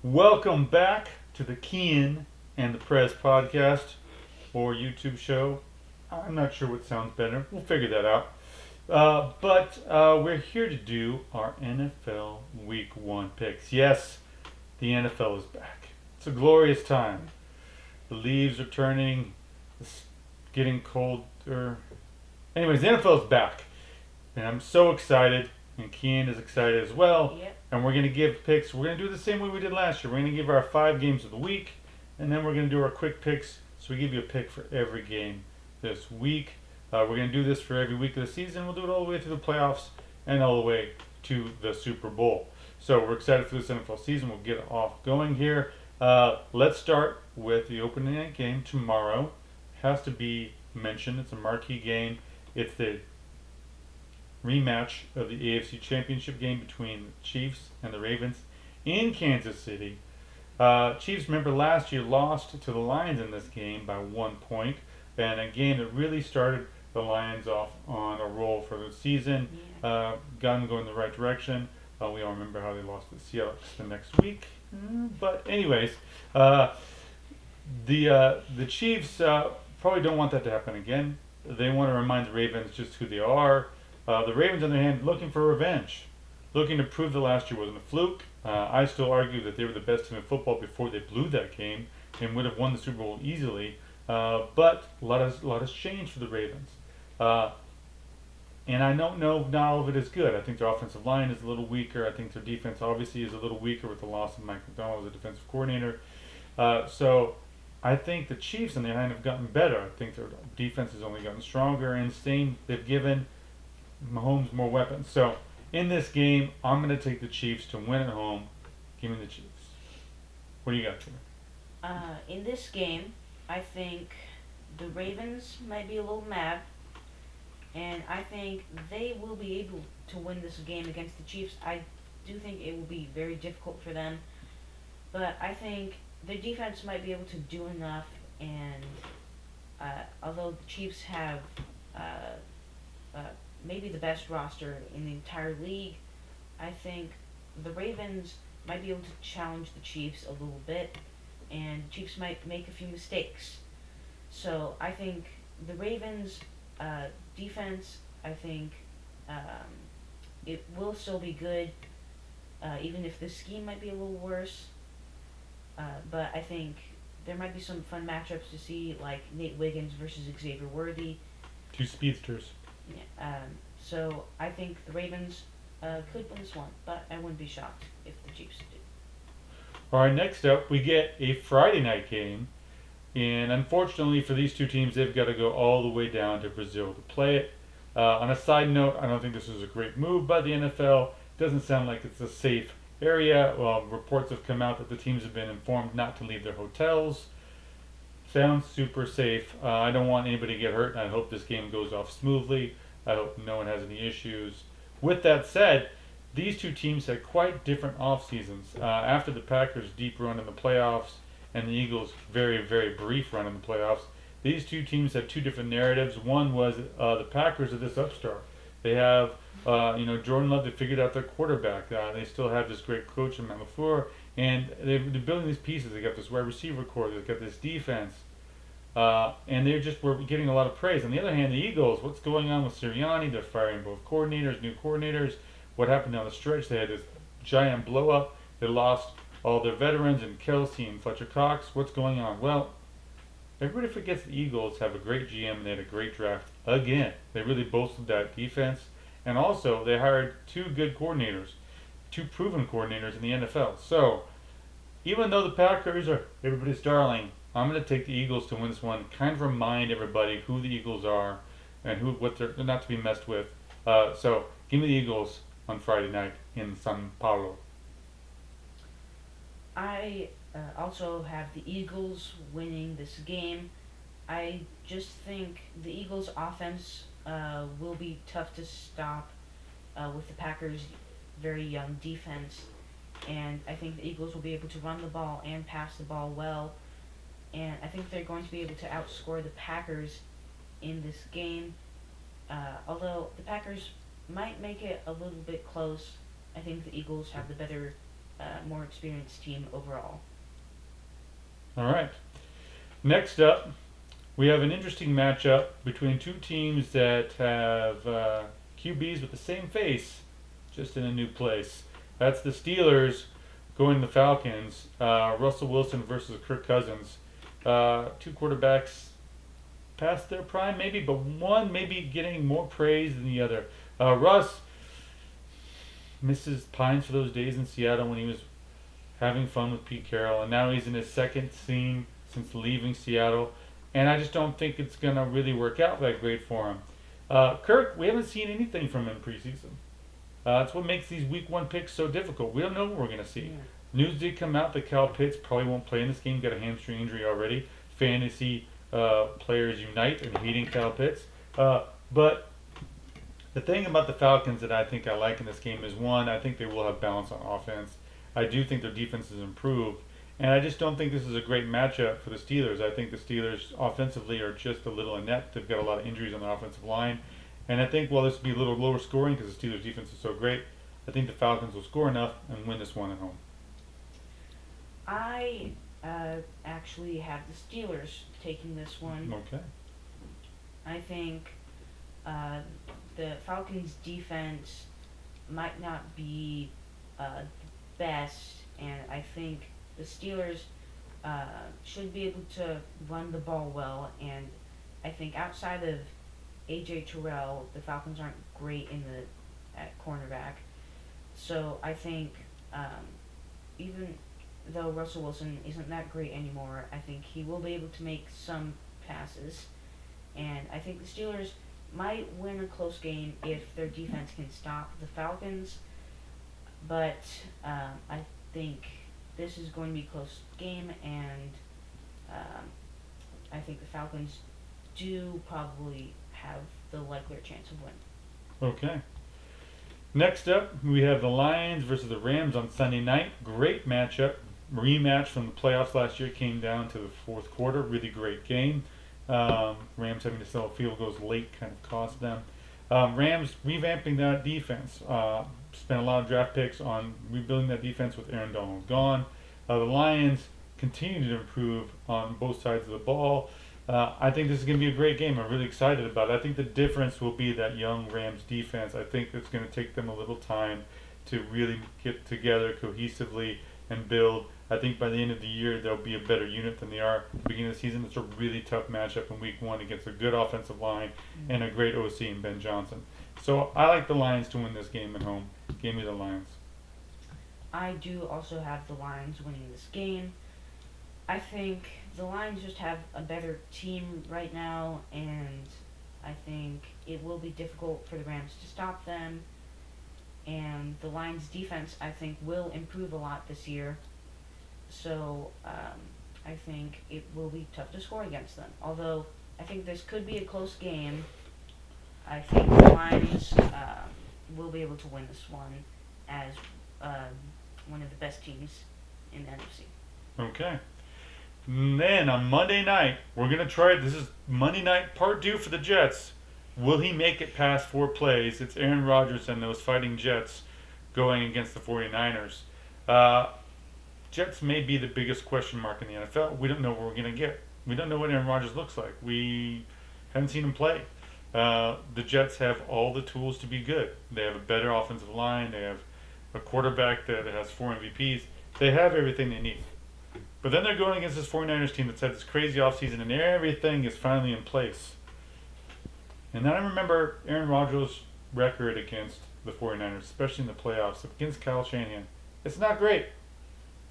Welcome back to the Kean and the Prez podcast or YouTube show. I'm not sure what sounds better. We'll figure that out. But we're here to do our NFL Week 1 picks. Yes, the NFL is back. It's a glorious time. The leaves are turning. It's getting colder. Anyways, the NFL is back. And I'm so excited. And Kean is excited as well. Yep. And we're going to give picks. We're going to do the same way we did last year. We're going to give our 5 games of the week, and then we're going to do our quick picks. So we give you a pick for every game this week. We're going to do this for every week of the season. We'll do it all the way through the playoffs and all the way to the Super Bowl. So we're excited for this NFL season. We'll get off going here. Let's start with the opening night game tomorrow. Has to be mentioned. It's a marquee game. It's the rematch of the AFC Championship game between the Chiefs and the Ravens in Kansas City. Chiefs, remember last year, lost to the Lions in this game by 1 point, and a game that really started the Lions off on a roll for the season. Got them going in the right direction. We all remember how they lost to the Seahawks the next week. But anyways, the Chiefs probably don't want that to happen again. They want to remind the Ravens just who they are. The Ravens, on the other hand, looking for revenge, looking to prove that last year wasn't a fluke. I still argue that they were the best team in football before they blew that game and would have won the Super Bowl easily. But a lot has changed for the Ravens. And I don't know not all of it is good. I think their offensive line is a little weaker. I think their defense obviously is a little weaker with the loss of Mike McDonald as a defensive coordinator. So I think the Chiefs, on the other hand, have gotten better. I think their defense has only gotten stronger, and they've given Mahomes more weapons. So in this game, I'm going to take the Chiefs to win at home. Give me the Chiefs. What do you got, Taylor? In this game, I think the Ravens might be a little mad, and I think they will be able to win this game against the Chiefs. I do think it will be very difficult for them, but I think their defense might be able to do enough, and although the Chiefs have uh, maybe the best roster in the entire league, I think the Ravens might be able to challenge the Chiefs a little bit, and the Chiefs might make a few mistakes. So I think the Ravens' defense, I think it will still be good, even if the scheme might be a little worse. But I think there might be some fun matchups to see, like Nate Wiggins versus Xavier Worthy. Two speedsters. Yeah, so I think the Ravens could win this one, but I wouldn't be shocked if the Chiefs did. All right, next up, we get a Friday night game. And unfortunately for these two teams, they've got to go all the way down to Brazil to play it. On a side note, I don't think this was a great move by the NFL. It doesn't sound like it's a safe area. Reports have come out that the teams have been informed not to leave their hotels. Sounds super safe. I don't want anybody to get hurt, and I hope this game goes off smoothly. I hope no one has any issues. With that said, these two teams had quite different off seasons. After the Packers' deep run in the playoffs and the Eagles' very, very brief run in the playoffs, these two teams have two different narratives. One was the Packers are this upstart. They have, Jordan Love. They figured out their quarterback. They still have this great coach in Matt LaFleur, and they're building these pieces. They got this wide receiver core. They've got this defense, and were getting a lot of praise. On the other hand, the Eagles. What's going on with Sirianni? They're firing both coordinators, new coordinators. What happened down the stretch? They had this giant blow up. They lost all their veterans and Kelsey and Fletcher Cox. What's going on? Well, everybody forgets the Eagles have a great GM and they had a great draft again. They really bolstered that defense. And also, they hired two good coordinators, two proven coordinators in the NFL. So, even though the Packers are everybody's darling, I'm going to take the Eagles to win this one. Kind of remind everybody who the Eagles are and what they're not to be messed with. So, give me the Eagles on Friday night in São Paulo. I also have the Eagles winning this game. I just think the Eagles' offense will be tough to stop with the Packers' very young defense. And I think the Eagles will be able to run the ball and pass the ball well. And I think they're going to be able to outscore the Packers in this game. Although the Packers might make it a little bit close, I think the Eagles have the better more experienced team overall. All right. Next up, we have an interesting matchup between two teams that have QBs with the same face, just in a new place. That's the Steelers going to the Falcons. Russell Wilson versus Kirk Cousins. Two quarterbacks past their prime, maybe, but one maybe getting more praise than the other. Russ misses pines for those days in Seattle when he was having fun with Pete Carroll, and now he's in his second scene since leaving Seattle, and I just don't think it's gonna really work out that great for him. Kirk, we haven't seen anything from him preseason. That's what makes these Week 1 picks so difficult. We don't know what we're gonna see. Yeah. News did come out that Cal Pitts probably won't play in this game. Got a hamstring injury already. Fantasy players unite in hating Cal Pitts. But the thing about the Falcons that I think I like in this game is one, I think they will have balance on offense. I do think their defense is improved. And I just don't think this is a great matchup for the Steelers. I think the Steelers offensively are just a little inept. They've got a lot of injuries on the offensive line. And I think while this will be a little lower scoring because the Steelers defense is so great, I think the Falcons will score enough and win this one at home. I actually have the Steelers taking this one. Okay. I think uh, the Falcons' defense might not be the best, and I think the Steelers should be able to run the ball well. And I think outside of AJ Terrell, the Falcons aren't great in the at cornerback. So I think even though Russell Wilson isn't that great anymore, I think he will be able to make some passes. And I think the Steelers might win a close game if their defense can stop the Falcons. But I think this is going to be a close game, and I think the Falcons do probably have the likelier chance of winning. Okay. Next up, we have the Lions versus the Rams on Sunday night. Great matchup. Rematch from the playoffs last year came down to the fourth quarter. Really great game. Rams having to settle field goals late kind of cost them. Rams revamping that defense. Spent a lot of draft picks on rebuilding that defense with Aaron Donald gone. The Lions continue to improve on both sides of the ball. I think this is going to be a great game. I'm really excited about it. I think the difference will be that young Rams defense. I think it's going to take them a little time to really get together cohesively and build. I think by the end of the year they'll be a better unit than they are at the beginning of the season. It's a really tough matchup in Week 1 against a good offensive line and a great OC in Ben Johnson. So I like the Lions to win this game at home. Give me the Lions. I do also have the Lions winning this game. I think the Lions just have a better team right now, and I think it will be difficult for the Rams to stop them. And the Lions' defense, I think, will improve a lot this year. So I think it will be tough to score against them. Although I think this could be a close game, I think the Lions will be able to win this one as one of the best teams in the NFC. Okay. And then on Monday night, we're going to try, this is Monday night part 2 for the Jets. Will he make it past 4 plays? It's Aaron Rodgers and those fighting Jets going against the 49ers. Jets may be the biggest question mark in the NFL. We don't know what we're going to get. We don't know what Aaron Rodgers looks like. We haven't seen him play. The Jets have all the tools to be good. They have a better offensive line. They have a quarterback that has 4 MVPs. They have everything they need. But then they're going against this 49ers team that's had this crazy offseason and everything is finally in place. And then I remember Aaron Rodgers' record against the 49ers, especially in the playoffs, against Kyle Shanahan. It's not great.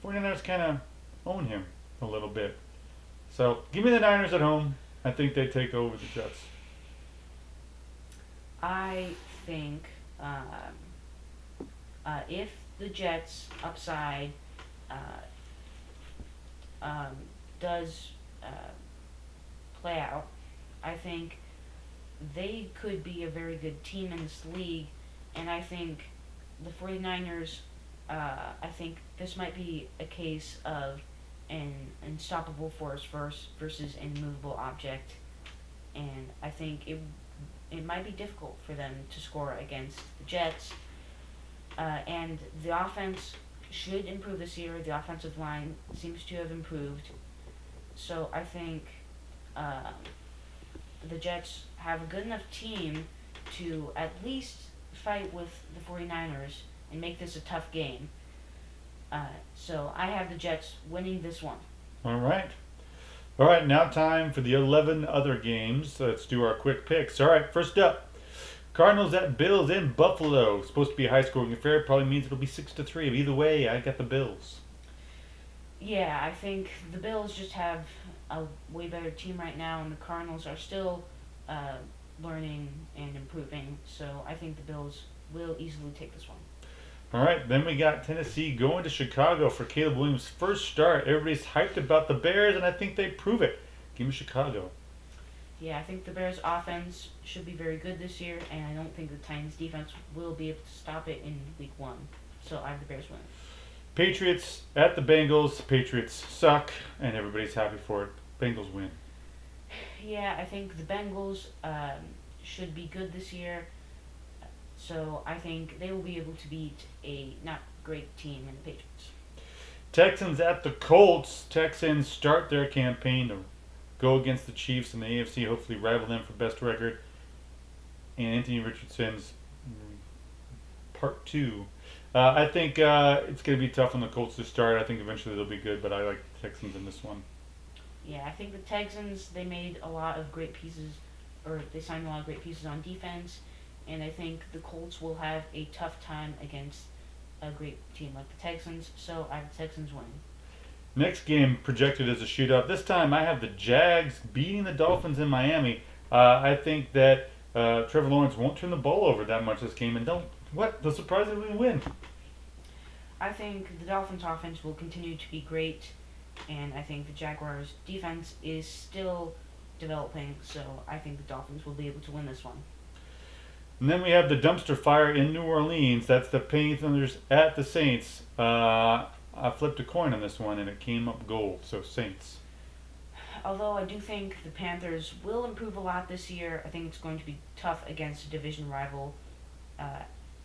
49ers kind of own him a little bit. So give me the Niners at home. I think they take over the Jets. I think if the Jets' upside does play out, I think they could be a very good team in this league, and I think the 49ers, I think this might be a case of an unstoppable force versus an immovable object, and I think it might be difficult for them to score against the Jets, and the offense should improve this year. The offensive line seems to have improved. So I think uh, the Jets have a good enough team to at least fight with the 49ers and make this a tough game. So I have the Jets winning this one. All right. All right, now time for the 11 other games. Let's do our quick picks. All right, first up, Cardinals at Bills in Buffalo. Supposed to be a high-scoring affair. Probably means it'll be 6-3. But either way, I got the Bills. Yeah, I think the Bills just have a way better team right now, and the Cardinals are still uh, learning and improving. So I think the Bills will easily take this one. All right, then we got Tennessee going to Chicago for Caleb Williams' first start. Everybody's hyped about the Bears, and I think they prove it. Give me Chicago. Yeah, I think the Bears' offense should be very good this year, and I don't think the Titans' defense will be able to stop it in week one. So I have the Bears winning. Patriots at the Bengals. Patriots suck, and everybody's happy for it. Bengals win. Yeah, I think the Bengals should be good this year, so I think they will be able to beat a not great team in the Patriots. Texans at the Colts. Texans start their campaign to go against the Chiefs in the AFC, hopefully rival them for best record. And Anthony Richardson's part two. I think it's going to be tough on the Colts to start. I think eventually they'll be good, but I like the Texans in this one. Yeah, I think the Texans, they made a lot of great pieces, or they signed a lot of great pieces on defense, and I think the Colts will have a tough time against a great team like the Texans, so I have the Texans winning. Next game projected as a shootout. This time I have the Jags beating the Dolphins in Miami. I think that Trevor Lawrence won't turn the ball over that much this game, and they'll surprisingly win. I think the Dolphins' offense will continue to be great, and I think the Jaguars' defense is still developing, so I think the Dolphins will be able to win this one. And then we have the dumpster fire in New Orleans. That's the Panthers at the Saints. I flipped a coin on this one, and it came up gold, so Saints. Although I do think the Panthers will improve a lot this year, I think it's going to be tough against a division rival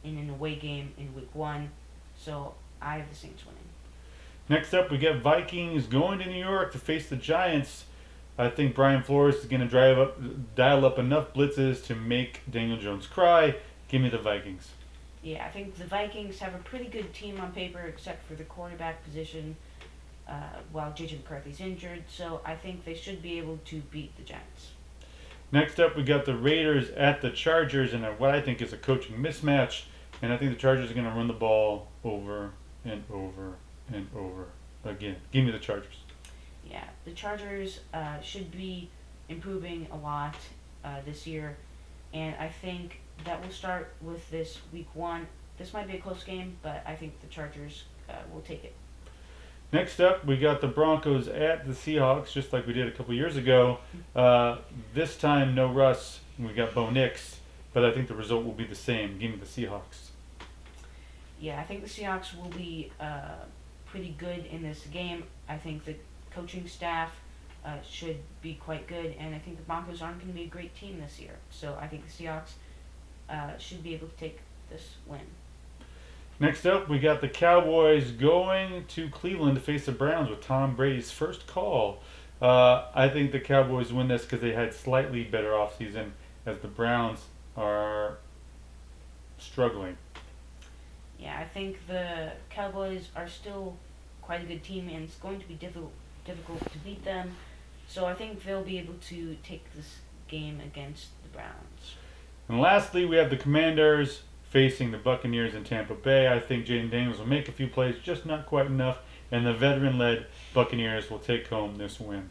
in an away game in week one, so I have the Saints winning. Next up, we get Vikings going to New York to face the Giants. I think Brian Flores is going to dial up enough blitzes to make Daniel Jones cry. Give me the Vikings. Yeah, I think the Vikings have a pretty good team on paper, except for the quarterback position, while J.J. McCarthy's injured, so I think they should be able to beat the Giants. Next up, we got the Raiders at the Chargers in what I think is a coaching mismatch, and I think the Chargers are going to run the ball over and over and over again. Give me the Chargers. Yeah, the Chargers should be improving a lot this year, and I think that will start with this week one. This might be a close game, but I think the Chargers will take it. Next up, we got the Broncos at the Seahawks, just like we did a couple years ago. This time, no Russ. We got Bo Nix, but I think the result will be the same. Give me the Seahawks. Yeah, I think the Seahawks will be pretty good in this game. I think the coaching staff should be quite good, and I think the Broncos aren't going to be a great team this year. So I think the Seahawks should be able to take this win. Next up, we got the Cowboys going to Cleveland to face the Browns with Tom Brady's first call. I think the Cowboys win this because they had slightly better offseason as the Browns are struggling. Yeah, I think the Cowboys are still quite a good team, and it's going to be difficult to beat them. So I think they'll be able to take this game against the Browns. And lastly, we have the Commanders facing the Buccaneers in Tampa Bay. I think Jaden Daniels will make a few plays, just not quite enough, and the veteran-led Buccaneers will take home this win.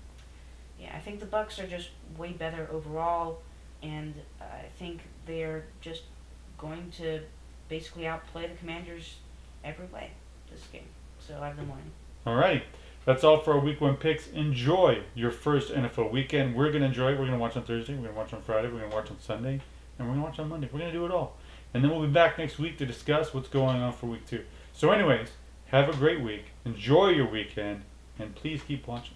Yeah, I think the Bucs are just way better overall, and I think they're just going to basically outplay the Commanders every way this game. So I have them winning. Alrighty. That's all for our Week 1 picks. Enjoy your first NFL weekend. We're going to enjoy it. We're going to watch on Thursday. We're going to watch on Friday. We're going to watch on Sunday. And we're going to watch on Monday. We're going to do it all. And then we'll be back next week to discuss what's going on for Week 2. So anyways, have a great week. Enjoy your weekend. And please keep watching.